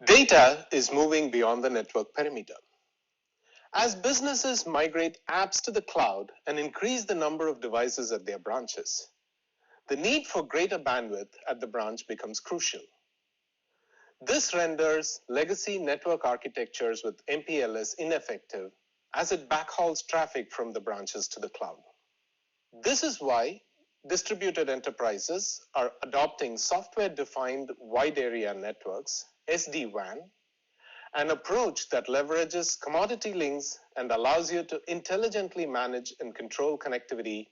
Data is moving beyond the network perimeter. As businesses migrate apps to the cloud and increase the number of devices at their branches, the need for greater bandwidth at the branch becomes crucial. This renders legacy network architectures with MPLS ineffective as it backhauls traffic from the branches to the cloud. This is why distributed enterprises are adopting software-defined wide area networks, SDWAN, an approach that leverages commodity links and allows you to intelligently manage and control connectivity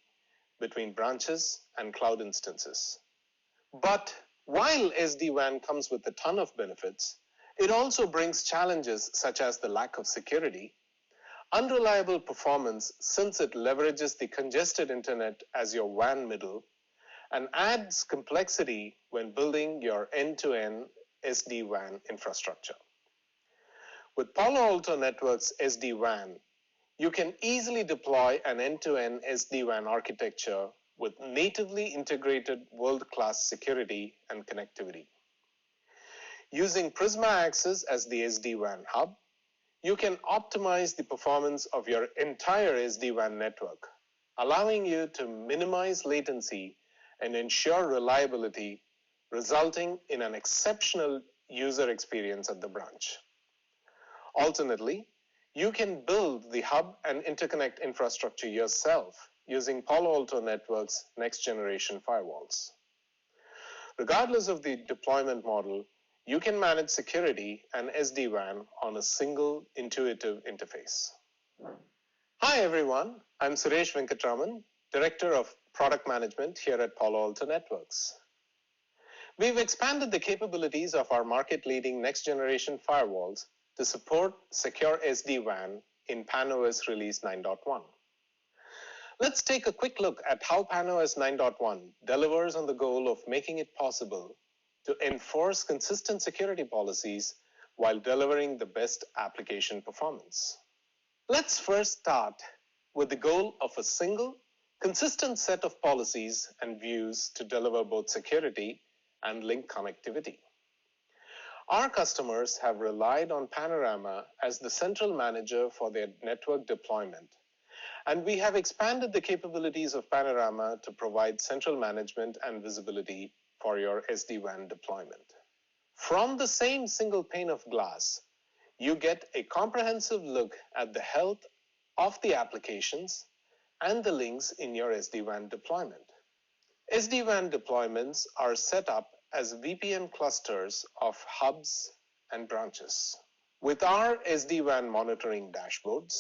between branches and cloud instances. But while SD-WAN comes with a ton of benefits, it also brings challenges such as the lack of security, unreliable performance since it leverages the congested internet as your WAN middle, and adds complexity when building your end-to-end SD-WAN infrastructure. With Palo Alto Networks SD-WAN, you can easily deploy an end-to-end SD-WAN architecture with natively integrated world-class security and connectivity. Using Prisma Access as the SD-WAN hub, you can optimize the performance of your entire SD-WAN network, allowing you to minimize latency and ensure reliability, resulting in an exceptional user experience at the branch. Alternately, you can build the hub and interconnect infrastructure yourself using Palo Alto Networks' next-generation firewalls. Regardless of the deployment model, you can manage security and SD-WAN on a single intuitive interface. Hi everyone, I'm Suresh Venkatraman, Director of Product Management here at Palo Alto Networks. We've expanded the capabilities of our market-leading next-generation firewalls to support secure SD-WAN in PAN-OS Release 9.1. Let's take a quick look at how PAN-OS 9.1 delivers on the goal of making it possible to enforce consistent security policies while delivering the best application performance. Let's first start with the goal of a single, consistent set of policies and views to deliver both security and link connectivity. Our customers have relied on Panorama as the central manager for their network deployment, and we have expanded the capabilities of Panorama to provide central management and visibility for your SD-WAN deployment. From the same single pane of glass, you get a comprehensive look at the health of the applications and the links in your SD-WAN deployment. SD-WAN deployments are set up as VPN clusters of hubs and branches. With our SD-WAN monitoring dashboards,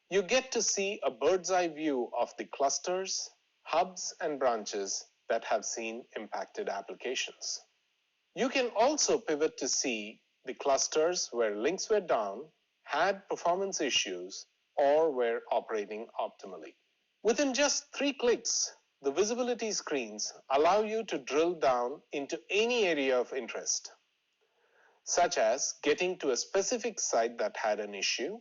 you get to see a bird's eye view of the clusters, hubs, and branches that have seen impacted applications. You can also pivot to see the clusters where links were down, had performance issues, or were operating optimally. Within just 3 clicks, the visibility screens allow you to drill down into any area of interest, such as getting to a specific site that had an issue,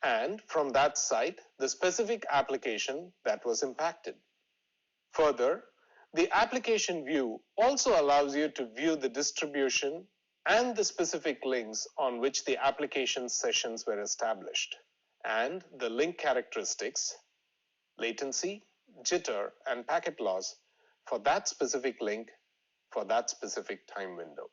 and from that site, the specific application that was impacted. Further, the application view also allows you to view the distribution and the specific links on which the application sessions were established, and the link characteristics, latency, jitter, and packet loss for that specific link for that specific time window.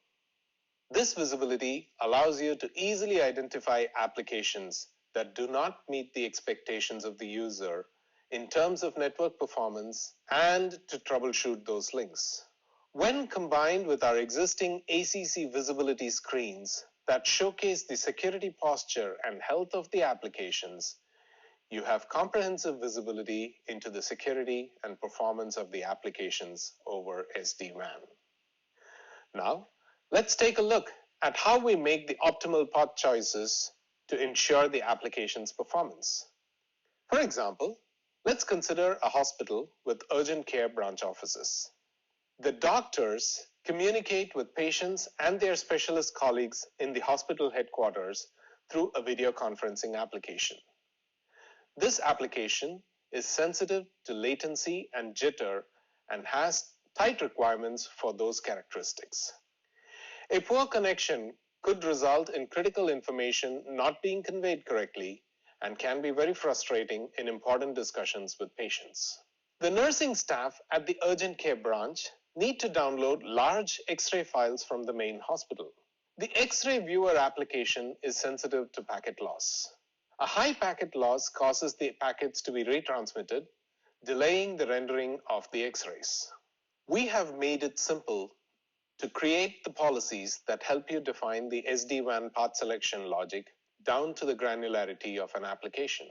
This visibility allows you to easily identify applications that do not meet the expectations of the user in terms of network performance and to troubleshoot those links. When combined with our existing ACC visibility screens that showcase the security posture and health of the applications, you have comprehensive visibility into the security and performance of the applications over SD-WAN. Now, let's take a look at how we make the optimal path choices to ensure the application's performance. For example, let's consider a hospital with urgent care branch offices. The doctors communicate with patients and their specialist colleagues in the hospital headquarters through a video conferencing application. This application is sensitive to latency and jitter and has tight requirements for those characteristics. A poor connection could result in critical information not being conveyed correctly and can be very frustrating in important discussions with patients. The nursing staff at the urgent care branch need to download large X-ray files from the main hospital. The X-ray viewer application is sensitive to packet loss. A high packet loss causes the packets to be retransmitted, delaying the rendering of the X-rays. We have made it simple to create the policies that help you define the SD-WAN path selection logic down to the granularity of an application.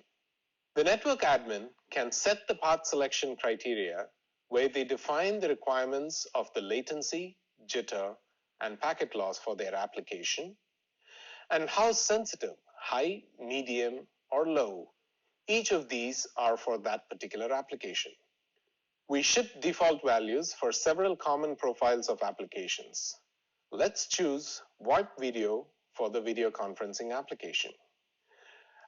The network admin can set the path selection criteria where they define the requirements of the latency, jitter, and packet loss for their application, and how sensitive, high, medium, or low, each of these are for that particular application. We ship default values for several common profiles of applications. Let's choose VoIP video for the video conferencing application.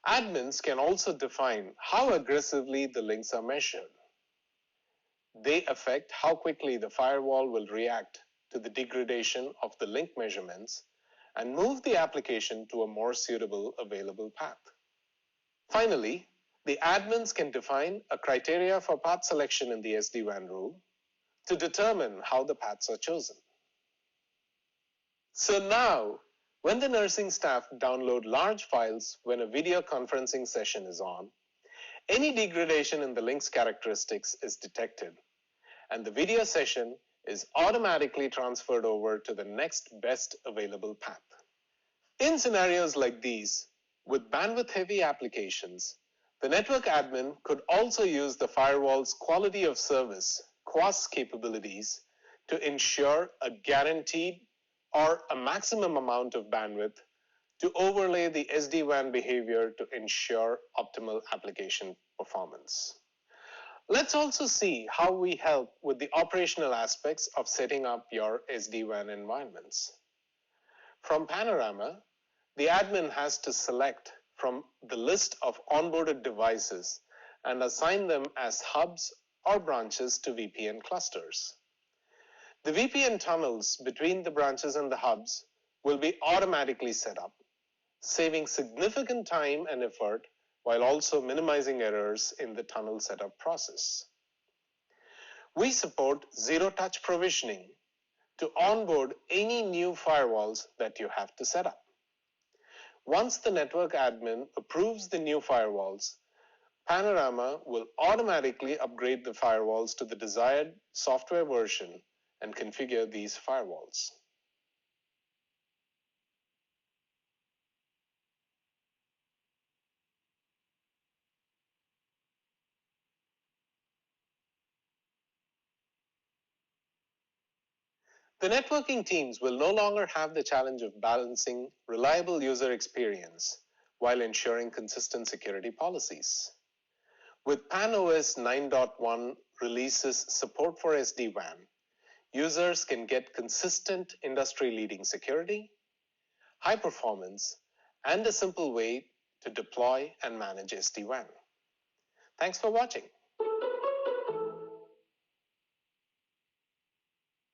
Admins can also define how aggressively the links are measured. They affect how quickly the firewall will react to the degradation of the link measurements and move the application to a more suitable available path. Finally, the admins can define a criteria for path selection in the SD-WAN rule to determine how the paths are chosen. So now, when the nursing staff download large files when a video conferencing session is on, any degradation in the link's characteristics is detected, and the video session is automatically transferred over to the next best available path. In scenarios like these, with bandwidth-heavy applications, the network admin could also use the firewall's quality of service (QoS) capabilities to ensure a guaranteed or a maximum amount of bandwidth to overlay the SD-WAN behavior to ensure optimal application performance. Let's also see how we help with the operational aspects of setting up your SD-WAN environments. From Panorama, the admin has to select from the list of onboarded devices and assign them as hubs or branches to VPN clusters. The VPN tunnels between the branches and the hubs will be automatically set up, saving significant time and effort while also minimizing errors in the tunnel setup process. We support zero-touch provisioning to onboard any new firewalls that you have to set up. Once the network admin approves the new firewalls, Panorama will automatically upgrade the firewalls to the desired software version and configure these firewalls. The networking teams will no longer have the challenge of balancing reliable user experience while ensuring consistent security policies. With PanOS 9.1 releases support for SD-WAN, users can get consistent industry-leading security, high performance, and a simple way to deploy and manage SD-WAN. Thanks for watching.